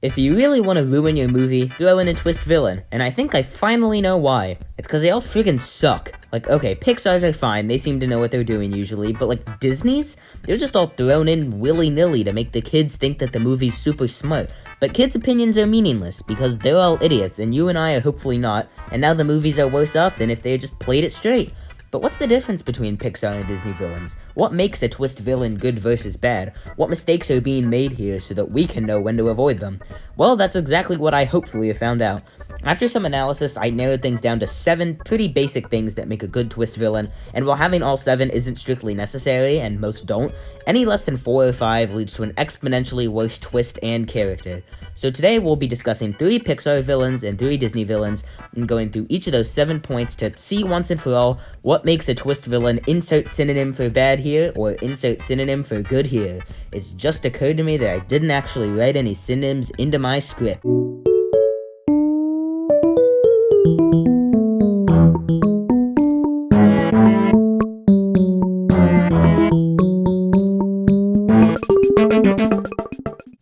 If you really want to ruin your movie, throw in a twist villain, and I think I finally know why. It's because they all friggin' suck. Like, okay, Pixar's are fine, they seem to know what they're doing usually, but like, Disney's? They're just all thrown in willy-nilly to make the kids think that the movie's super smart. But kids' opinions are meaningless, because they're all idiots, and you and I are hopefully not, and now the movies are worse off than if they had just played it straight. But what's the difference between Pixar and Disney villains? What makes a twist villain good versus bad? What mistakes are being made here so that we can know when to avoid them? Well, that's exactly what I hopefully have found out. After some analysis, I narrowed things down to 7 pretty basic things that make a good twist villain, and while having all 7 isn't strictly necessary, and most don't, any less than 4 or 5 leads to an exponentially worse twist and character. So today we'll be discussing 3 Pixar villains and 3 Disney villains, and going through each of those 7 points to see once and for all what makes a twist villain. Insert synonym for bad here, or insert synonym for good here. It's just occurred to me that I didn't actually write any synonyms into my script.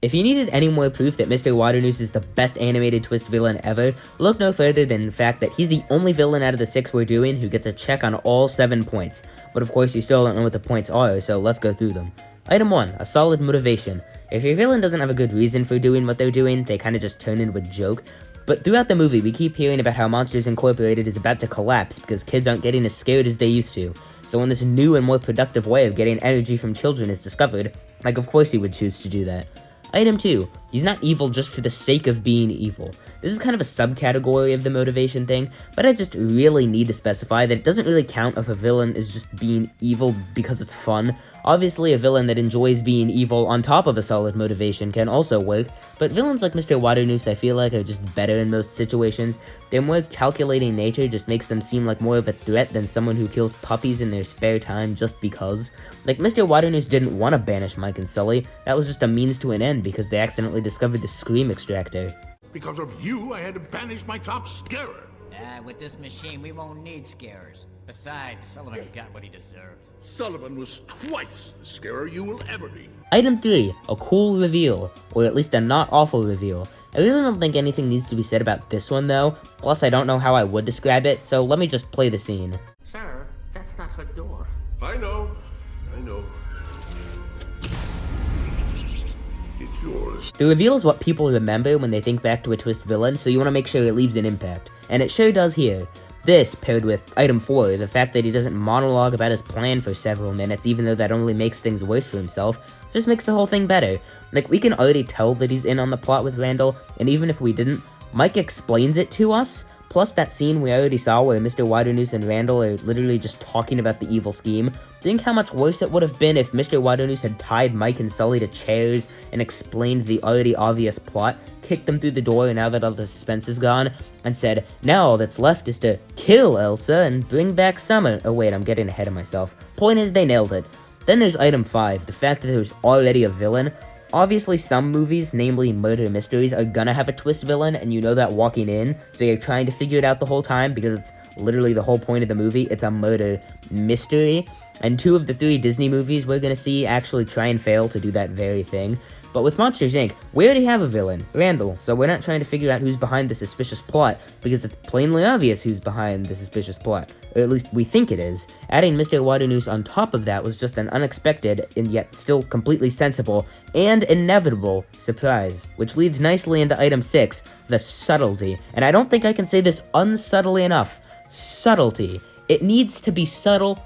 If you needed any more proof that Mr. Waternoose is the best animated twist villain ever, look no further than the fact that he's the only villain out of the 6 we're doing who gets a check on all 7 points. But of course you still don't know what the points are, so let's go through them. Item 1, a solid motivation. If your villain doesn't have a good reason for doing what they're doing, they kinda just turn into a joke. But throughout the movie, we keep hearing about how Monsters Incorporated is about to collapse because kids aren't getting as scared as they used to. So when this new and more productive way of getting energy from children is discovered, like of course he would choose to do that. Item 2, he's not evil just for the sake of being evil. This is kind of a subcategory of the motivation thing, but I just really need to specify that it doesn't really count if a villain is just being evil because it's fun. Obviously, a villain that enjoys being evil on top of a solid motivation can also work, but villains like Mr. Waternoose I feel like are just better in most situations. Their more calculating nature just makes them seem like more of a threat than someone who kills puppies in their spare time just because. Like, Mr. Waternoose didn't want to banish Mike and Sully, that was just a means to an end because they accidentally discovered the scream extractor. Because of you, I had to banish my top scarer. With this machine, we won't need scarers. Besides, Sullivan got what he deserved. Sullivan was twice the scarer you will ever be. Item 3, a cool reveal, or at least a not awful reveal. I really don't think anything needs to be said about this one though, plus I don't know how I would describe it, so let me just play the scene. Sir, that's not her door. I know. It's yours. The reveal is what people remember when they think back to a twist villain, so you want to make sure it leaves an impact. And it sure does here. This, paired with item 4, the fact that he doesn't monologue about his plan for several minutes, even though that only makes things worse for himself, just makes the whole thing better. Like, we can already tell that he's in on the plot with Randall, and even if we didn't, Mike explains it to us. Plus that scene we already saw where Mr. Waternoose and Randall are literally just talking about the evil scheme. Think how much worse it would have been if Mr. Waternoose had tied Mike and Sully to chairs and explained the already obvious plot, kicked them through the door now that all the suspense is gone, and said, now all that's left is to kill Elsa and bring back Summer. Oh wait, I'm getting ahead of myself. Point is, they nailed it. Then there's item 5, the fact that there's already a villain. Obviously, some movies, namely murder mysteries, are gonna have a twist villain, and you know that walking in, so you're trying to figure it out the whole time, because it's literally the whole point of the movie. It's a murder mystery, and 2 of the 3 Disney movies we're gonna see actually try and fail to do that very thing. But with Monsters, Inc., we already have a villain, Randall, so we're not trying to figure out who's behind the suspicious plot, because it's plainly obvious who's behind the suspicious plot, or at least we think it is. Adding Mr. Waternoose on top of that was just an unexpected, and yet still completely sensible, and inevitable surprise, which leads nicely into item 6, the subtlety. And I don't think I can say this unsubtly enough. Subtlety. It needs to be subtle,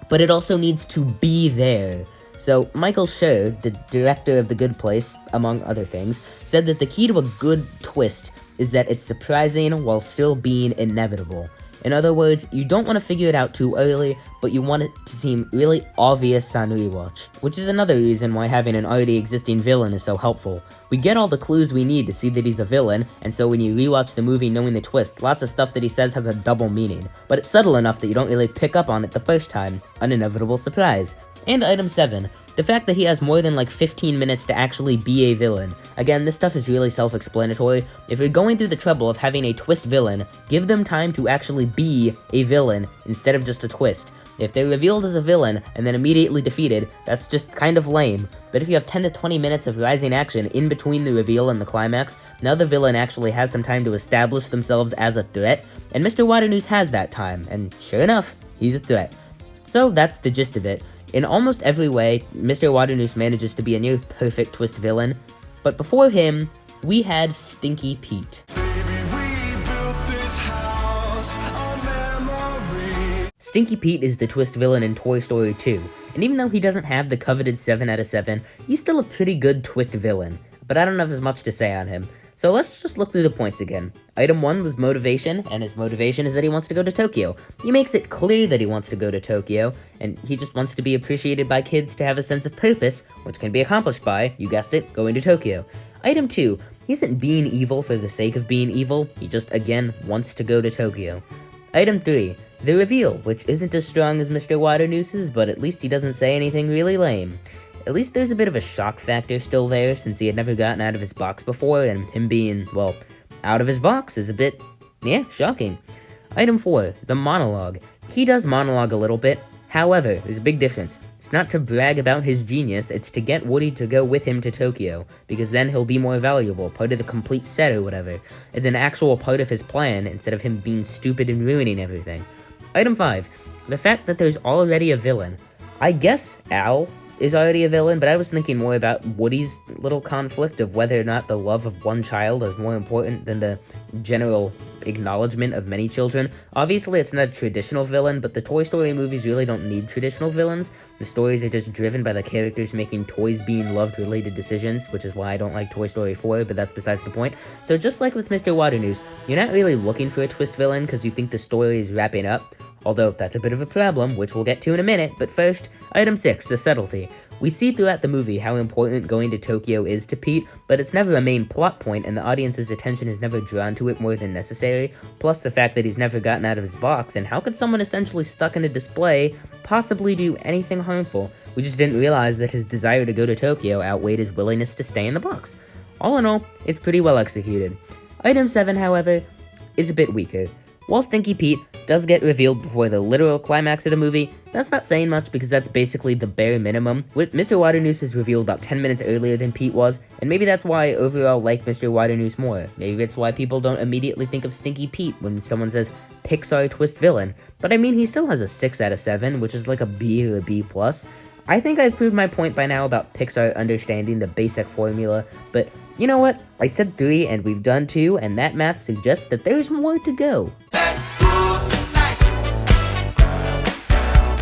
but it also needs to be there. So, Michael Schur, the director of The Good Place, among other things, said that the key to a good twist is that it's surprising while still being inevitable. In other words, you don't want to figure it out too early, but you want it to seem really obvious on rewatch. Which is another reason why having an already existing villain is so helpful. We get all the clues we need to see that he's a villain, and so when you rewatch the movie knowing the twist, lots of stuff that he says has a double meaning. But it's subtle enough that you don't really pick up on it the first time. An inevitable surprise. And item 7, the fact that he has more than like 15 minutes to actually be a villain. Again, this stuff is really self-explanatory. If you're going through the trouble of having a twist villain, give them time to actually be a villain instead of just a twist. If they're revealed as a villain and then immediately defeated, that's just kind of lame. But if you have 10 to 20 minutes of rising action in between the reveal and the climax, now the villain actually has some time to establish themselves as a threat, and Mr. Waternoose has that time, and sure enough, he's a threat. So that's the gist of it. In almost every way, Mr. Waternoose manages to be a near perfect twist villain, but before him, we had Stinky Pete. Stinky Pete is the twist villain in Toy Story 2, and even though he doesn't have the coveted 7 out of 7, he's still a pretty good twist villain, but I don't have as much to say on him. So let's just look through the points again. Item 1 was motivation, and his motivation is that he wants to go to Tokyo. He makes it clear that he wants to go to Tokyo, and he just wants to be appreciated by kids to have a sense of purpose, which can be accomplished by, you guessed it, going to Tokyo. Item 2, he isn't being evil for the sake of being evil, he just, again, wants to go to Tokyo. Item 3, the reveal, which isn't as strong as Mr. Waternoose's, but at least he doesn't say anything really lame. At least there's a bit of a shock factor still there, since he had never gotten out of his box before, and him being, well, out of his box is a bit, shocking. Item 4, the monologue. He does monologue a little bit, however, there's a big difference. It's not to brag about his genius, it's to get Woody to go with him to Tokyo, because then he'll be more valuable, part of the complete set or whatever. It's an actual part of his plan, instead of him being stupid and ruining everything. Item 5, the fact that there's already a villain. I guess Al is already a villain, but I was thinking more about Woody's little conflict of whether or not the love of one child is more important than the general acknowledgement of many children. Obviously, it's not a traditional villain, but the Toy Story movies really don't need traditional villains. The stories are just driven by the characters making toys being loved related decisions, which is why I don't like Toy Story 4, but that's besides the point. So just like with Mr. Waternoose, you're not really looking for a twist villain because you think the story is wrapping up. Although, that's a bit of a problem, which we'll get to in a minute, but first, Item 6, the subtlety. We see throughout the movie how important going to Tokyo is to Pete, but it's never a main plot point, and the audience's attention is never drawn to it more than necessary, plus the fact that he's never gotten out of his box, and how could someone essentially stuck in a display possibly do anything harmful? We just didn't realize that his desire to go to Tokyo outweighed his willingness to stay in the box. All in all, it's pretty well executed. Item 7, however, is a bit weaker. While Stinky Pete does get revealed before the literal climax of the movie, that's not saying much because that's basically the bare minimum. Mr. Waternoose is revealed about 10 minutes earlier than Pete was, and maybe that's why I overall like Mr. Waternoose more. Maybe it's why people don't immediately think of Stinky Pete when someone says Pixar twist villain. But I mean, he still has a 6 out of 7, which is like a B or a B+. I think I've proved my point by now about Pixar understanding the basic formula, but you know what? I said 3 and we've done 2, and that math suggests that there's more to go.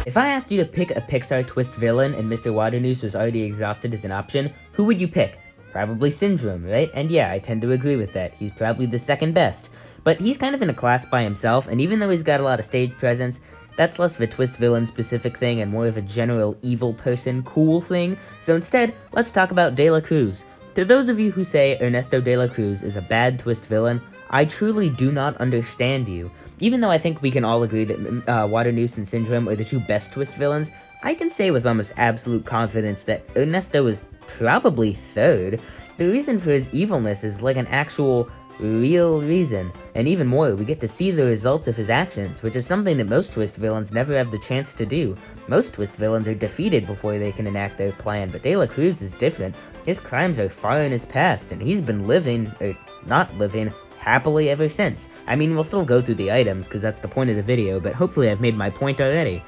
If I asked you to pick a Pixar twist villain and Mr. Waternoose was already exhausted as an option, who would you pick? Probably Syndrome, right? And yeah, I tend to agree with that. He's probably the second best. But he's kind of in a class by himself, and even though he's got a lot of stage presence, that's less of a twist villain specific thing and more of a general evil person cool thing. So instead, let's talk about De La Cruz. To those of you who say Ernesto De La Cruz is a bad twist villain, I truly do not understand you. Even though I think we can all agree that Waternoose and Syndrome are the two best twist villains, I can say with almost absolute confidence that Ernesto is probably third. The reason for his evilness is like an actual, real reason, and even more, we get to see the results of his actions, which is something that most twist villains never have the chance to do. Most twist villains are defeated before they can enact their plan, but De La Cruz is different. His crimes are far in his past, and he's been living, or not living, happily ever since. I mean, we'll still go through the items, because that's the point of the video, but hopefully I've made my point already.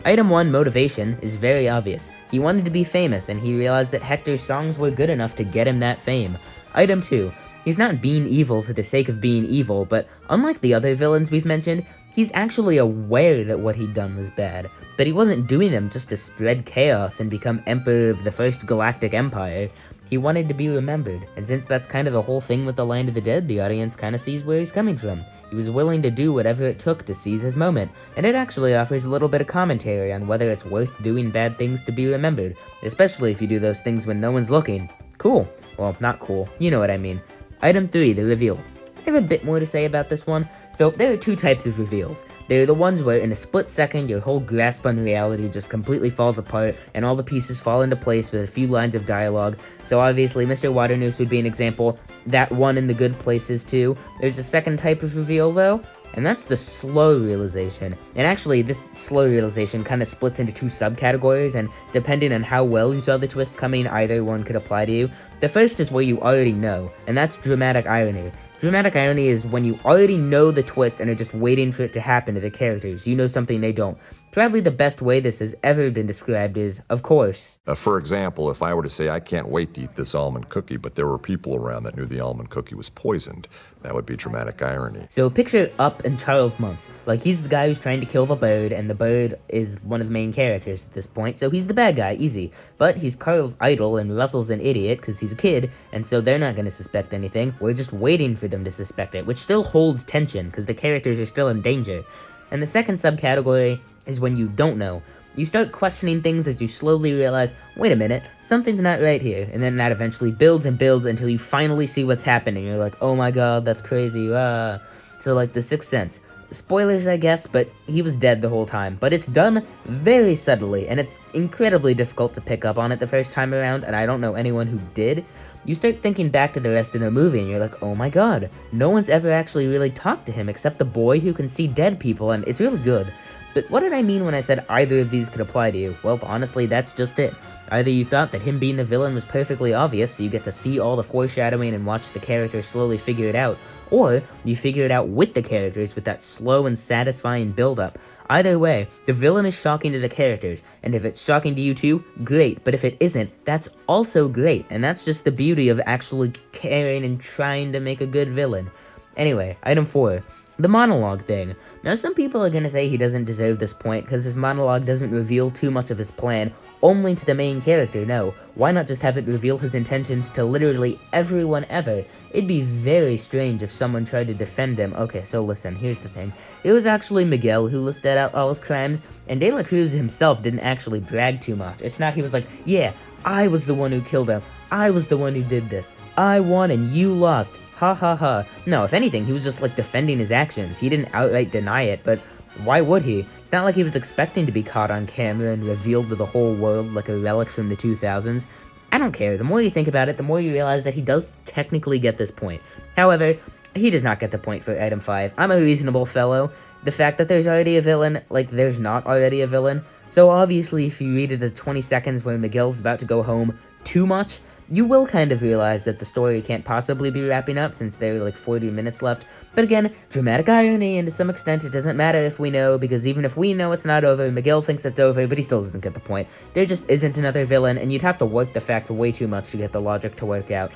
Item 1, motivation, is very obvious. He wanted to be famous, and he realized that Hector's songs were good enough to get him that fame. Item 2, he's not being evil for the sake of being evil, but unlike the other villains we've mentioned, he's actually aware that what he'd done was bad, but he wasn't doing them just to spread chaos and become Emperor of the First Galactic Empire. He wanted to be remembered, and since that's kind of the whole thing with the Land of the Dead, the audience kind of sees where he's coming from. He was willing to do whatever it took to seize his moment, and it actually offers a little bit of commentary on whether it's worth doing bad things to be remembered, especially if you do those things when no one's looking. Cool. Well, not cool. You know what I mean. Item 3, the reveal. I have a bit more to say about this one. So, there are two types of reveals. There are the ones where in a split second your whole grasp on reality just completely falls apart and all the pieces fall into place with a few lines of dialogue. So obviously Mr. Waternoose would be an example. That one in The Good Places too. There's a second type of reveal though, and that's the slow realization. And actually, this slow realization kind of splits into two subcategories, and depending on how well you saw the twist coming, either one could apply to you. The first is where you already know, and that's dramatic irony. Dramatic irony is when you already know the twist and are just waiting for it to happen to the characters. You know something they don't. Probably the best way this has ever been described is, of course. For example, if I were to say, I can't wait to eat this almond cookie, but there were people around that knew the almond cookie was poisoned, that would be dramatic irony. So picture Up and Charles Muntz. Like, he's the guy who's trying to kill the bird, and the bird is one of the main characters at this point, so he's the bad guy, easy. But he's Carl's idol, and Russell's an idiot, because he's a kid, and so they're not going to suspect anything. We're just waiting for them to suspect it, which still holds tension, because the characters are still in danger. And the second subcategory is when you don't know. You start questioning things as you slowly realize, wait a minute, something's not right here, and then that eventually builds and builds until you finally see what's happening. You're like, oh my god, that's crazy, So like The Sixth Sense. Spoilers, I guess, but he was dead the whole time. But it's done very subtly, and it's incredibly difficult to pick up on it the first time around, and I don't know anyone who did. You start thinking back to the rest of the movie, and you're like, oh my god, no one's ever actually really talked to him except the boy who can see dead people, and it's really good. But what did I mean when I said either of these could apply to you? Well, honestly, that's just it. Either you thought that him being the villain was perfectly obvious, so you get to see all the foreshadowing and watch the characters slowly figure it out, or you figure it out with the characters with that slow and satisfying build-up. Either way, the villain is shocking to the characters, and if it's shocking to you too, great, but if it isn't, that's also great, and that's just the beauty of actually caring and trying to make a good villain. Anyway, item 4. The monologue thing. Now, some people are gonna say he doesn't deserve this point because his monologue doesn't reveal too much of his plan only to the main character. No, why not just have it reveal his intentions to literally everyone ever? It'd be very strange if someone tried to defend him. Okay, so listen, here's the thing. It was actually Miguel who listed out all his crimes, and De La Cruz himself didn't actually brag too much. It's not he was like, yeah, I was the one who killed him. I was the one who did this. I won and you lost. Ha ha ha. No, if anything, he was just like defending his actions. He didn't outright deny it, but why would he? It's not like he was expecting to be caught on camera and revealed to the whole world like a relic from the 2000s. I don't care. The more you think about it, the more you realize that he does technically get this point. However, he does not get the point for item 5. I'm a reasonable fellow. The fact that there's already a villain, like there's not already a villain. So obviously, if you read it at 20 seconds where Miguel's about to go home too much, you will kind of realize that the story can't possibly be wrapping up since there are like 40 minutes left. But again, dramatic irony, and to some extent it doesn't matter if we know, because even if we know it's not over, Miguel thinks it's over, but he still doesn't get the point. There just isn't another villain, and you'd have to work the facts way too much to get the logic to work out.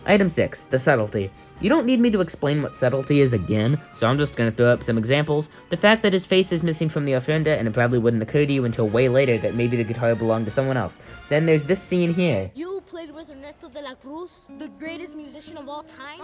Item 6, the subtlety. You don't need me to explain what subtlety is again, so I'm just gonna throw up some examples. The fact that his face is missing from the ofrenda, and it probably wouldn't occur to you until way later that maybe the guitar belonged to someone else. Then there's this scene here. You played with Ernesto de la Cruz, the greatest musician of all time?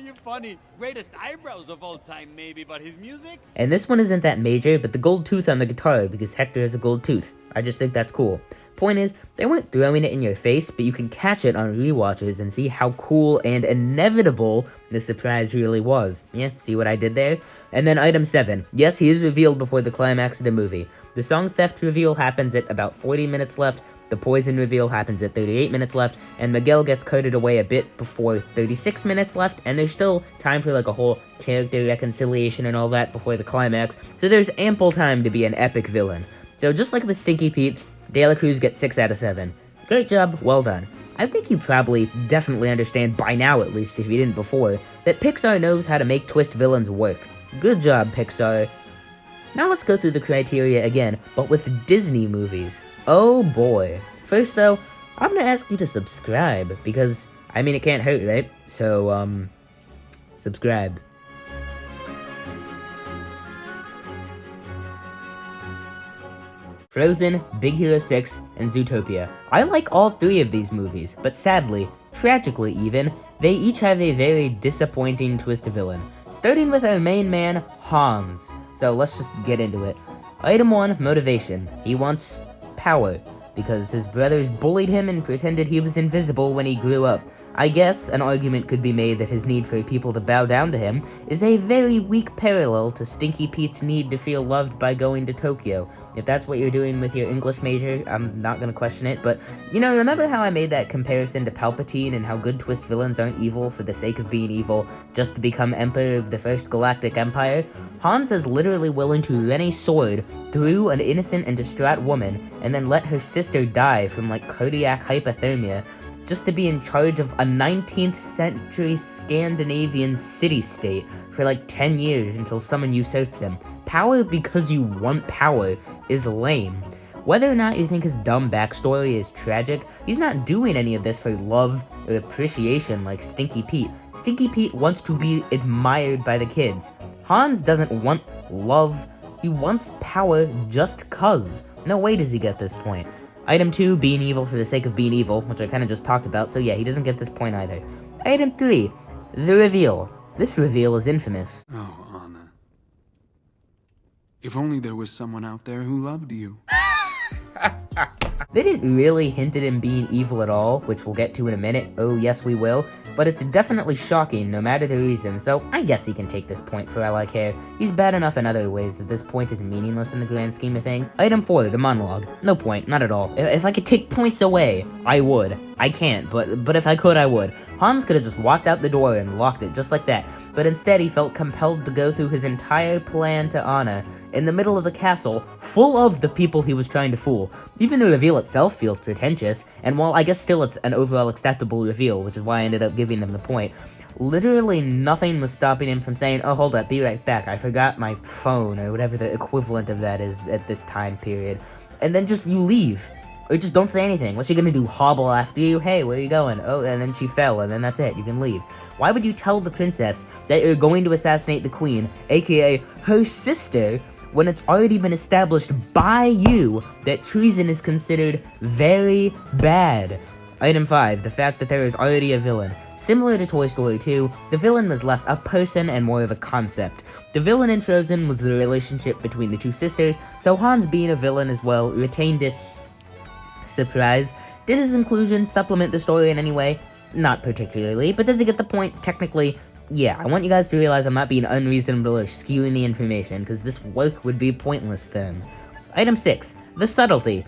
You're funny. Greatest eyebrows of all time, maybe, but his music? And this one isn't that major, but the gold tooth on the guitar, because Hector has a gold tooth. I just think that's cool. Point is, they weren't throwing it in your face, but you can catch it on rewatches and see how cool and inevitable the surprise really was. Yeah, see what I did there? And then item 7. Yes, he is revealed before the climax of the movie. The song theft reveal happens at about 40 minutes left, the poison reveal happens at 38 minutes left, and Miguel gets carted away a bit before 36 minutes left, and there's still time for like a whole character reconciliation and all that before the climax, so there's ample time to be an epic villain. So just like with Stinky Pete, De La Cruz gets 6 out of 7. Great job, well done. I think you probably definitely understand by now, at least if you didn't before, that Pixar knows how to make twist villains work. Good job, Pixar. Now let's go through the criteria again, but with Disney movies. Oh boy. First though, I'm gonna ask you to subscribe, because, I mean, it can't hurt, right? So, subscribe. Frozen, Big Hero 6, and Zootopia. I like all 3 of these movies, but sadly, tragically even, they each have a very disappointing twist villain. Starting with our main man, Hans. So let's just get into it. Item 1, motivation. He wants power, because his brothers bullied him and pretended he was invisible when he grew up. I guess an argument could be made that his need for people to bow down to him is a very weak parallel to Stinky Pete's need to feel loved by going to Tokyo. If that's what you're doing with your English major, I'm not gonna question it, but, remember how I made that comparison to Palpatine and how good twist villains aren't evil for the sake of being evil, just to become Emperor of the First Galactic Empire? Hans is literally willing to run a sword through an innocent and distraught woman, and then let her sister die from, cardiac hypothermia, just to be in charge of a 19th century Scandinavian city-state for 10 years until someone usurps him. Power because you want power is lame. Whether or not you think his dumb backstory is tragic, he's not doing any of this for love or appreciation like Stinky Pete. Stinky Pete wants to be admired by the kids. Hans doesn't want love, he wants power just cuz. No way does he get this point. Item 2, being evil for the sake of being evil, which I kind of just talked about, so yeah, he doesn't get this point either. Item 3, the reveal. This reveal is infamous. Oh, Anna. If only there was someone out there who loved you. They didn't really hint at him being evil at all, which we'll get to in a minute, oh yes we will, but it's definitely shocking no matter the reason, so I guess he can take this point for all I care. He's bad enough in other ways that this point is meaningless in the grand scheme of things. Item 4, the monologue. No point, not at all. If I could take points away, I would. I can't, but if I could, I would. Hans could have just walked out the door and locked it just like that, but instead he felt compelled to go through his entire plan to Anna in the middle of the castle, full of the people he was trying to fool. Even the reveal itself feels pretentious, and while I guess still it's an overall acceptable reveal, which is why I ended up giving them the point, literally nothing was stopping him from saying, oh, hold up, be right back, I forgot my phone, or whatever the equivalent of that is at this time period. And then just you leave. Or just don't say anything. What's she gonna do, hobble after you? Hey, where are you going? Oh, and then she fell, and then that's it, you can leave. Why would you tell the princess that you're going to assassinate the queen, aka her sister, when it's already been established by you that treason is considered very bad? Item 5, the fact that there is already a villain. Similar to Toy Story 2, the villain was less a person and more of a concept. The villain in Frozen was the relationship between the two sisters, so Hans being a villain as well retained its surprise. Did his inclusion supplement the story in any way? Not particularly, but does it get the point? Technically, yeah. I want you guys to realize I'm not being unreasonable or skewing the information, because this work would be pointless then. Item 6, the subtlety.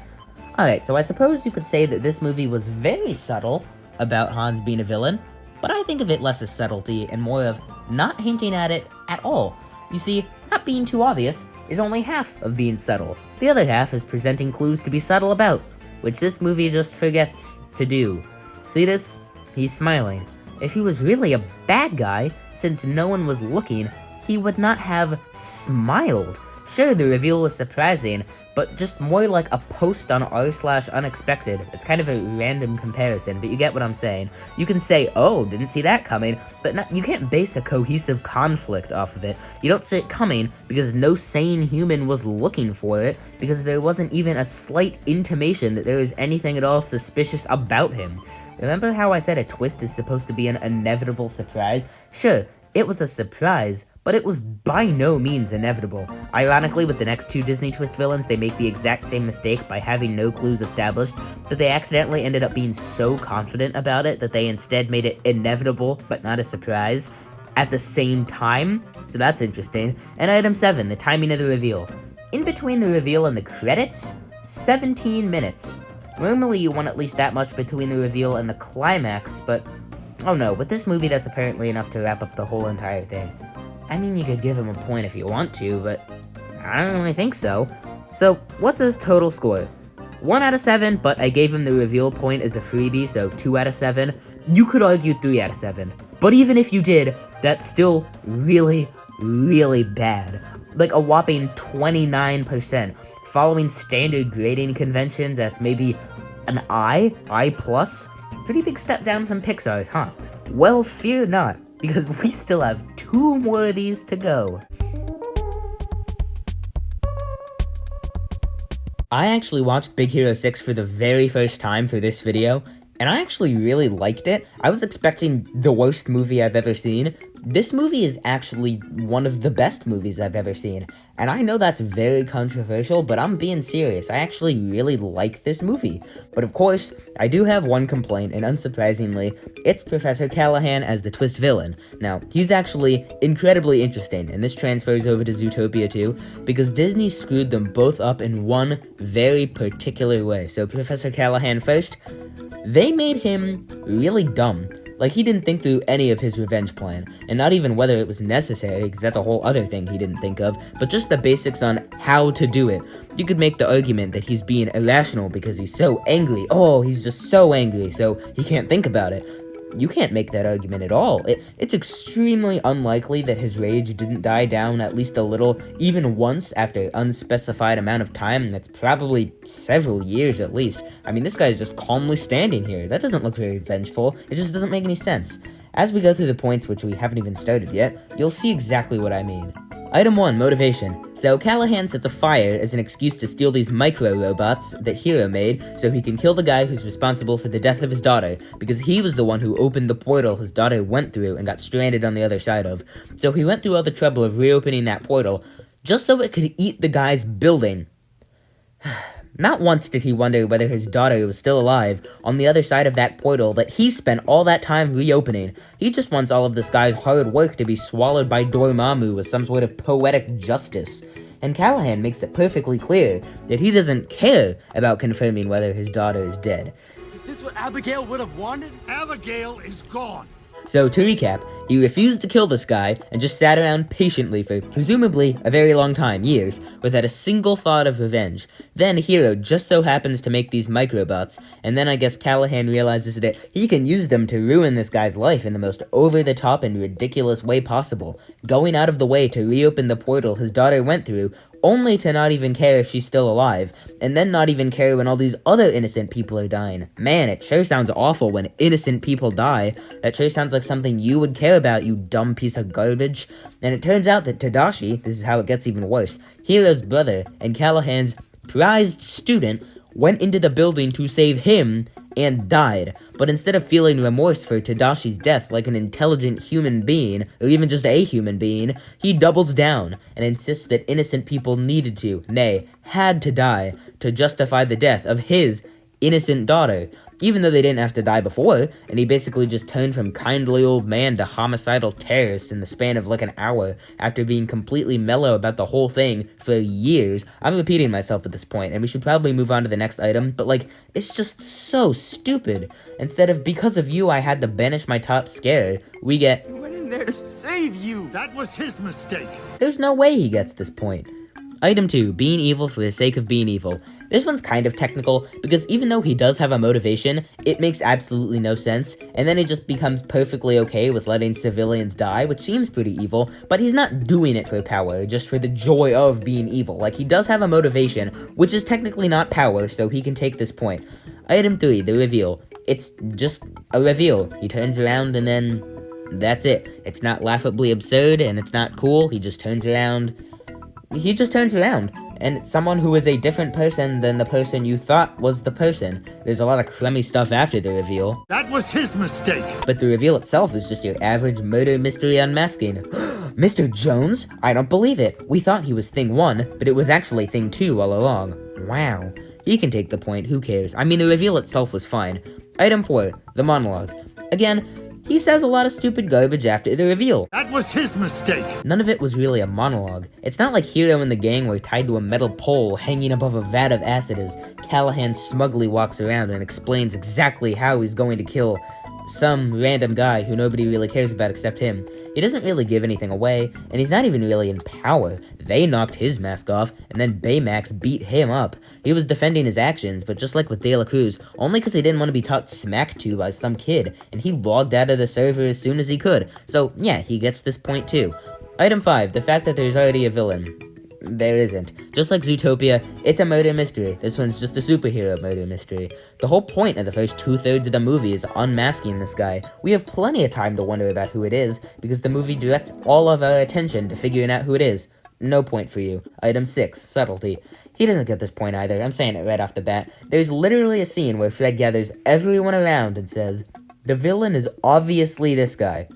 Alright, so I suppose you could say that this movie was very subtle about Hans being a villain, but I think of it less as subtlety and more of not hinting at it at all. You see, not being too obvious is only half of being subtle. The other half is presenting clues to be subtle about, which this movie just forgets to do. See this? He's smiling. If he was really a bad guy, since no one was looking, he would not have smiled. Sure, the reveal was surprising, but just more like a post on r/unexpected. It's kind of a random comparison, but you get what I'm saying. You can say, oh, didn't see that coming, but you can't base a cohesive conflict off of it. You don't see it coming because no sane human was looking for it, because there wasn't even a slight intimation that there was anything at all suspicious about him. Remember how I said a twist is supposed to be an inevitable surprise? Sure, it was a surprise, but it was by no means inevitable. Ironically, with the next two Disney twist villains, they make the exact same mistake by having no clues established, but they accidentally ended up being so confident about it that they instead made it inevitable, but not a surprise, at the same time, so that's interesting. And item 7, the timing of the reveal. In between the reveal and the credits, 17 minutes. Normally you want at least that much between the reveal and the climax, but oh no, with this movie that's apparently enough to wrap up the whole entire thing. I mean, you could give him a point if you want to, but I don't really think so. So, what's his total score? 1 out of 7, but I gave him the reveal point as a freebie, so 2 out of 7. You could argue 3 out of 7. But even if you did, that's still really, really bad. Like a whopping 29%. Following standard grading conventions, that's maybe an I+. Pretty big step down from Pixar's, huh? Well, fear not, because we still have 2 more of these to go. I actually watched Big Hero 6 for the very first time for this video, and I actually really liked it. I was expecting the worst movie I've ever seen, This movie is actually one of the best movies I've ever seen, and I know that's very controversial, but I'm being serious. I actually really like this movie. But of course, I do have one complaint, and unsurprisingly, it's Professor Callaghan as the twist villain. Now, he's actually incredibly interesting, and this transfers over to Zootopia too, because Disney screwed them both up in one very particular way. So Professor Callaghan first, they made him really dumb. Like, he didn't think through any of his revenge plan, and not even whether it was necessary, because that's a whole other thing he didn't think of, but just the basics on how to do it. You could make the argument that he's being irrational because he's so angry. Oh, he's just so angry, so he can't think about it. You can't make that argument at all. It's extremely unlikely that his rage didn't die down at least a little, even once after unspecified amount of time, and that's probably several years at least. I mean, this guy's just calmly standing here. That doesn't look very vengeful. It just doesn't make any sense. As we go through the points, which we haven't even started yet, you'll see exactly what I mean. Item 1, motivation. So Callaghan sets a fire as an excuse to steal these micro-robots that Hero made so he can kill the guy who's responsible for the death of his daughter, because he was the one who opened the portal his daughter went through and got stranded on the other side of. So he went through all the trouble of reopening that portal just so it could eat the guy's building. Not once did he wonder whether his daughter was still alive on the other side of that portal that he spent all that time reopening. He just wants all of this guy's hard work to be swallowed by Dormammu with some sort of poetic justice. And Callaghan makes it perfectly clear that he doesn't care about confirming whether his daughter is dead. Is this what Abigail would have wanted? Abigail is gone. So, to recap, he refused to kill this guy and just sat around patiently for presumably a very long time, years, without a single thought of revenge. Then Hero just so happens to make these microbots, and then I guess Callaghan realizes that he can use them to ruin this guy's life in the most over-the-top and ridiculous way possible, going out of the way to reopen the portal his daughter went through, only to not even care if she's still alive, and then not even care when all these other innocent people are dying. Man, it sure sounds awful when innocent people die. That sure sounds like something you would care about, you dumb piece of garbage. And it turns out that Tadashi, this is how it gets even worse, Hero's brother and Callaghan's prized student, went into the building to save him and died. But instead of feeling remorse for Tadashi's death like an intelligent human being, or even just a human being, he doubles down and insists that innocent people needed to, nay, had to die, to justify the death of his innocent daughter, even though they didn't have to die before, and he basically just turned from kindly old man to homicidal terrorist in the span of like an hour, after being completely mellow about the whole thing for years. I'm repeating myself at this point, and we should probably move on to the next item, but like, it's just so stupid. Instead of, because of you I had to banish my top scare, we get, I went in there to save you. That was his mistake. there's no way he gets this point. Item 2, being evil for the sake of being evil. This one's kind of technical, because even though he does have a motivation, it makes absolutely no sense, and then he just becomes perfectly okay with letting civilians die, which seems pretty evil, but he's not doing it for power, just for the joy of being evil. Like, he does have a motivation, which is technically not power, so he can take this point. Item 3, the reveal. It's just a reveal. He turns around and then that's it. It's not laughably absurd, and it's not cool. He just turns around, and it's someone who is a different person than the person you thought was the person. There's a lot of crummy stuff after the reveal, That was his mistake. but the reveal itself is just your average murder mystery unmasking. Mr. Jones? I don't believe it. We thought he was Thing 1, but it was actually Thing 2 all along. Wow. He can take the point, who cares? I mean, the reveal itself was fine. Item 4, the monologue. Again, he says a lot of stupid garbage after the reveal. That was his mistake. None of it was really a monologue. It's not like Hero and the gang were tied to a metal pole hanging above a vat of acid as Callaghan smugly walks around and explains exactly how he's going to kill some random guy who nobody really cares about except him. He doesn't really give anything away, and he's not even really in power. They knocked his mask off, and then Baymax beat him up. He was defending his actions, but just like with De La Cruz, only because he didn't want to be talked smack to by some kid, and he logged out of the server as soon as he could. So yeah, he gets this point too. Item 5, the fact that there's already a villain. There isn't. Just like Zootopia, it's a murder mystery. This one's just a superhero murder mystery. The whole point of the first 2/3 of the movie is unmasking this guy. We have plenty of time to wonder about who it is, because the movie directs all of our attention to figuring out who it is. No point for you. Item 6, subtlety. He doesn't get this point either, I'm saying it right off the bat. There's literally a scene where Fred gathers everyone around and says, "The villain is obviously this guy."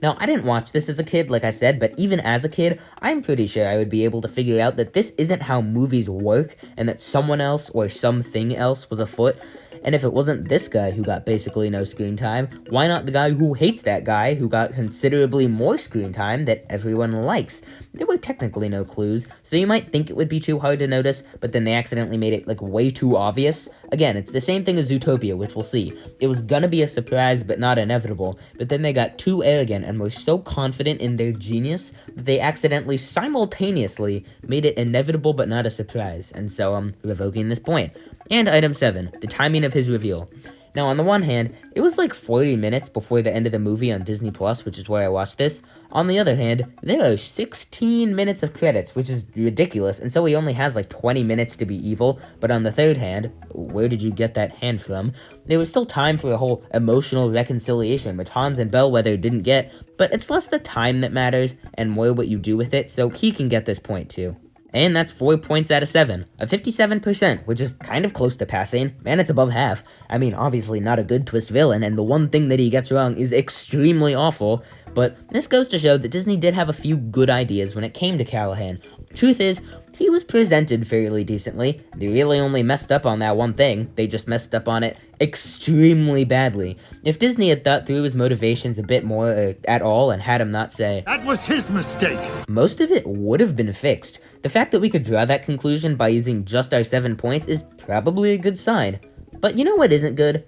Now, I didn't watch this as a kid, like I said, but even as a kid, I'm pretty sure I would be able to figure out that this isn't how movies work, and that someone else or something else was afoot. And if it wasn't this guy who got basically no screen time, why not the guy who hates that guy who got considerably more screen time that everyone likes? There were technically no clues, so you might think it would be too hard to notice, but then they accidentally made it, like, way too obvious. Again, it's the same thing as Zootopia, which we'll see. It was gonna be a surprise, but not inevitable, but then they got too arrogant and were so confident in their genius that they accidentally simultaneously made it inevitable but not a surprise, and so I'm revoking this point. And item 7, the timing of his reveal. Now, on the one hand, it was like 40 minutes before the end of the movie on Disney+, which is where I watched this. On the other hand, there are 16 minutes of credits, which is ridiculous, and so he only has like 20 minutes to be evil. But on the third hand, where did you get that hand from? There was still time for a whole emotional reconciliation, which Hans and Bellwether didn't get, but it's less the time that matters, and more what you do with it, so he can get this point too. And that's 4 points out of 7, a 57%, which is kind of close to passing, and it's above half. I mean, obviously not a good twist villain, and the one thing that he gets wrong is extremely awful, but this goes to show that Disney did have a few good ideas when it came to Callaghan. Truth is, he was presented fairly decently. They really only messed up on that one thing, they just messed up on it extremely badly. If Disney had thought through his motivations a bit more, or at all, and had him not say, That was his mistake. most of it would have been fixed. The fact that we could draw that conclusion by using just our 7 points is probably a good sign. But you know what isn't good?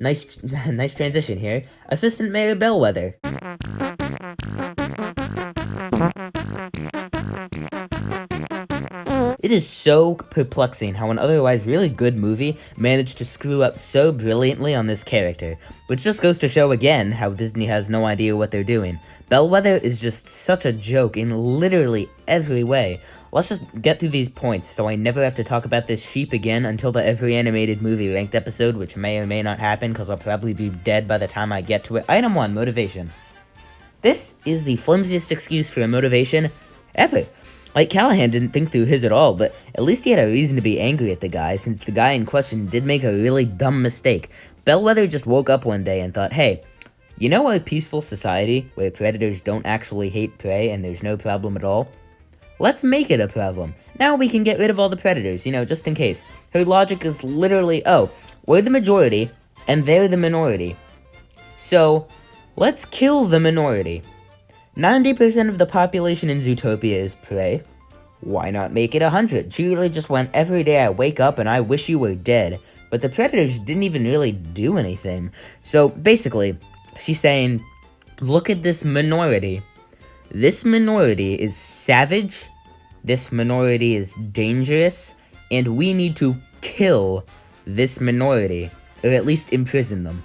Nice transition here. Assistant Mayor Bellwether. It is so perplexing how an otherwise really good movie managed to screw up so brilliantly on this character, which just goes to show again how Disney has no idea what they're doing. Bellwether is just such a joke in literally every way. Let's just get through these points so I never have to talk about this sheep again until the Every Animated Movie ranked episode, which may or may not happen because I'll probably be dead by the time I get to it. Item 1, motivation. This is the flimsiest excuse for a motivation ever. Like, Callaghan didn't think through his at all, but at least he had a reason to be angry at the guy, since the guy in question did make a really dumb mistake. Bellwether just woke up one day and thought, hey, you know a peaceful society where predators don't actually hate prey and there's no problem at all? Let's make it a problem. Now we can get rid of all the predators, just in case. Her logic is literally, oh, we're the majority, and they're the minority. So, let's kill the minority. 90% of the population in Zootopia is prey. Why not make it 100? She really just went, every day I wake up and I wish you were dead. But the predators didn't even really do anything. So, basically, she's saying, look at this minority. This minority is savage, this minority is dangerous, and we need to kill this minority, or at least imprison them.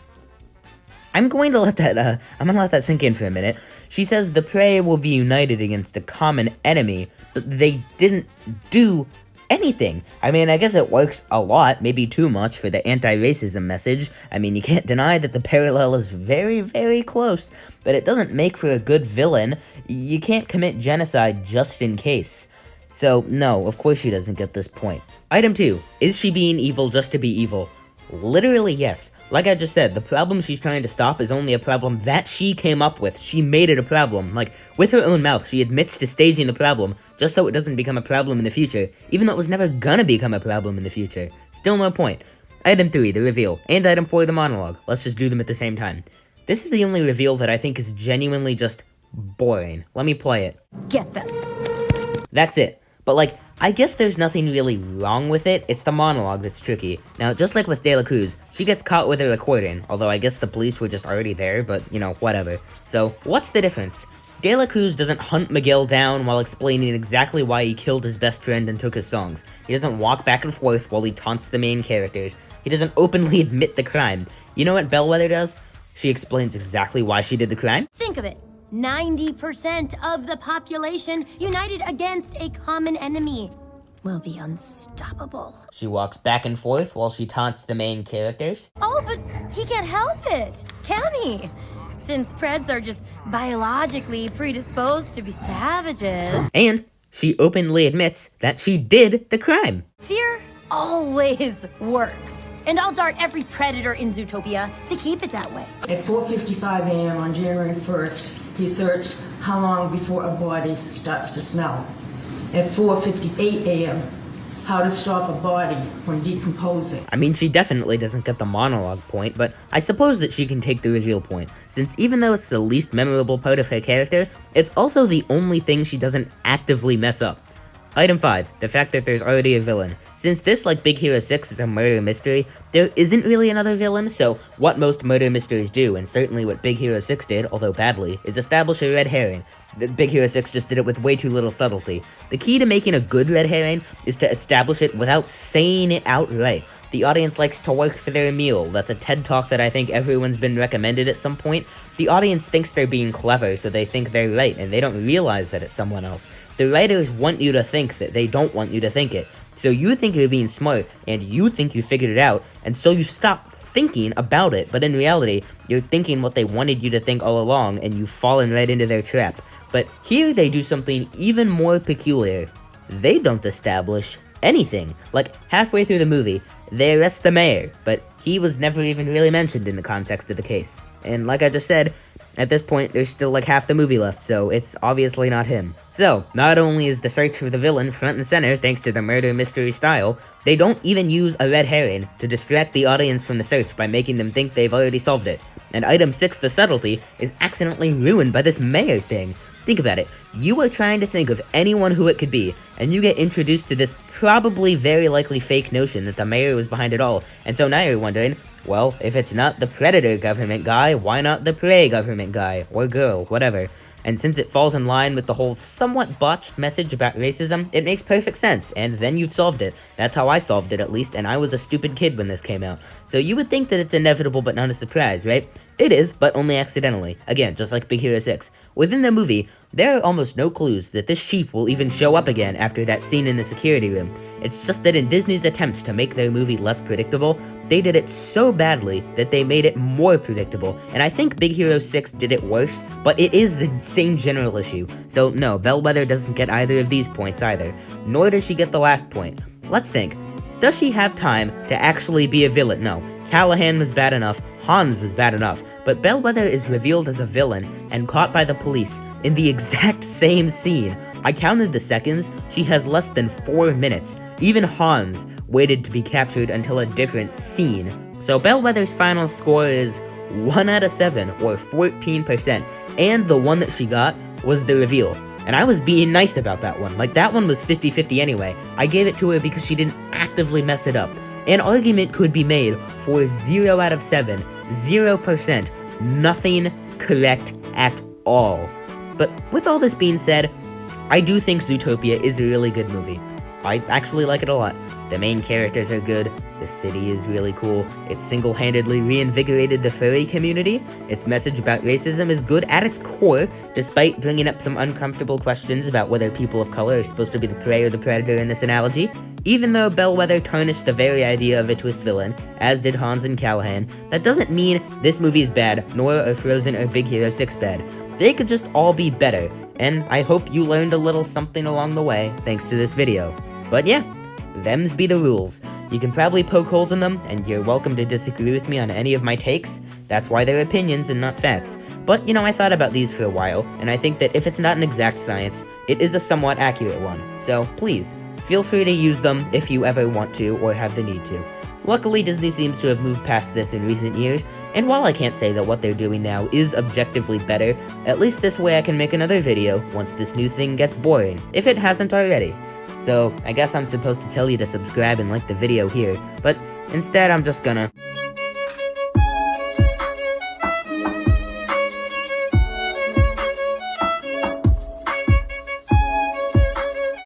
I'm gonna let that sink in for a minute. She says the prey will be united against a common enemy, but they didn't do anything. I mean, I guess it works a lot, maybe too much for the anti-racism message. I mean, you can't deny that the parallel is very, very close, but it doesn't make for a good villain. You can't commit genocide just in case. So, no, of course she doesn't get this point. Item 2, is she being evil just to be evil? Literally, yes. Like I just said, the problem she's trying to stop is only a problem that she came up with. She made it a problem. Like, with her own mouth, she admits to staging the problem, just so it doesn't become a problem in the future, even though it was never gonna become a problem in the future. Still no point. Item 3, the reveal, and item 4, the monologue. Let's just do them at the same time. This is the only reveal that I think is genuinely just boring. Let me play it. Get them. That's it. But, like, I guess there's nothing really wrong with it, it's the monologue that's tricky. Now, just like with Cruz, she gets caught with a recording, although I guess the police were just already there, but, whatever. So, what's the difference? Cruz doesn't hunt Miguel down while explaining exactly why he killed his best friend and took his songs. He doesn't walk back and forth while he taunts the main characters. He doesn't openly admit the crime. You know what Bellwether does? She explains exactly why she did the crime. Think of it. 90% of the population united against a common enemy will be unstoppable. She walks back and forth while she taunts the main characters. Oh, but he can't help it, can he? Since Preds are just biologically predisposed to be savages. And she openly admits that she did the crime. Fear always works. And I'll dart every predator in Zootopia to keep it that way. At 4:55 a.m. on January 1st, he searched how long before a body starts to smell. At 4:58 a.m., how to stop a body from decomposing. I mean, she definitely doesn't get the monologue point, but I suppose that she can take the reveal point, since even though it's the least memorable part of her character, it's also the only thing she doesn't actively mess up. Item 5, the fact that there's already a villain. Since this, like Big Hero 6, is a murder mystery, there isn't really another villain, so what most murder mysteries do, and certainly what Big Hero 6 did, although badly, is establish a red herring. Big Hero 6 just did it with way too little subtlety. The key to making a good red herring is to establish it without saying it outright. The audience likes to work for their meal. That's a TED Talk that I think everyone's been recommended at some point. The audience thinks they're being clever, so they think they're right, and they don't realize that it's someone else. The writers want you to think that they don't want you to think it. So you think you're being smart, and you think you figured it out, and so you stop thinking about it, but in reality, you're thinking what they wanted you to think all along, and you've fallen right into their trap. But here they do something even more peculiar. They don't establish anything. Like, halfway through the movie, they arrest the mayor, but he was never even really mentioned in the context of the case. And like I just said, at this point, there's still like half the movie left, so it's obviously not him. So, not only is the search for the villain front and center thanks to the murder mystery style, they don't even use a red herring to distract the audience from the search by making them think they've already solved it. And item 6, the subtlety, is accidentally ruined by this mayor thing. Think about it. You are trying to think of anyone who it could be, and you get introduced to this probably very likely fake notion that the mayor was behind it all, and so now you're wondering, well, if it's not the Predator government guy, why not the Prey government guy, or girl, whatever. And since it falls in line with the whole somewhat botched message about racism, it makes perfect sense, and then you've solved it. That's how I solved it, at least, and I was a stupid kid when this came out. So you would think that it's inevitable but not a surprise, right? It is, but only accidentally. Again, just like Big Hero 6. Within the movie, there are almost no clues that this sheep will even show up again after that scene in the security room. It's just that in Disney's attempts to make their movie less predictable, they did it so badly that they made it more predictable, and I think Big Hero 6 did it worse, but it is the same general issue. So no, Bellwether doesn't get either of these points either, nor does she get the last point. Let's think. Does she have time to actually be a villain? No. Callaghan was bad enough, Hans was bad enough, but Bellwether is revealed as a villain and caught by the police in the exact same scene. I counted the seconds, she has less than 4 minutes. Even Hans waited to be captured until a different scene. So Bellwether's final score is 1 out of 7, or 14%, and the one that she got was the reveal. And I was being nice about that one, like that one was 50-50 anyway. I gave it to her because she didn't actively mess it up. An argument could be made for 0 out of 7, 0%, nothing correct at all. But with all this being said, I do think Zootopia is a really good movie. I actually like it a lot. The main characters are good, the city is really cool, it single-handedly reinvigorated the furry community, its message about racism is good at its core, despite bringing up some uncomfortable questions about whether people of color are supposed to be the prey or the predator in this analogy. Even though Bellwether tarnished the very idea of a twist villain, as did Hans and Callaghan, that doesn't mean this movie is bad, nor are Frozen or Big Hero 6 bad. They could just all be better, and I hope you learned a little something along the way, thanks to this video. But yeah, them's be the rules. You can probably poke holes in them, and you're welcome to disagree with me on any of my takes. That's why they're opinions and not facts. But, you know, I thought about these for a while, and I think that if it's not an exact science, it is a somewhat accurate one. So, please, feel free to use them if you ever want to or have the need to. Luckily, Disney seems to have moved past this in recent years, and while I can't say that what they're doing now is objectively better, at least this way I can make another video once this new thing gets boring, if it hasn't already. So, I guess I'm supposed to tell you to subscribe and like the video here, but instead I'm just gonna...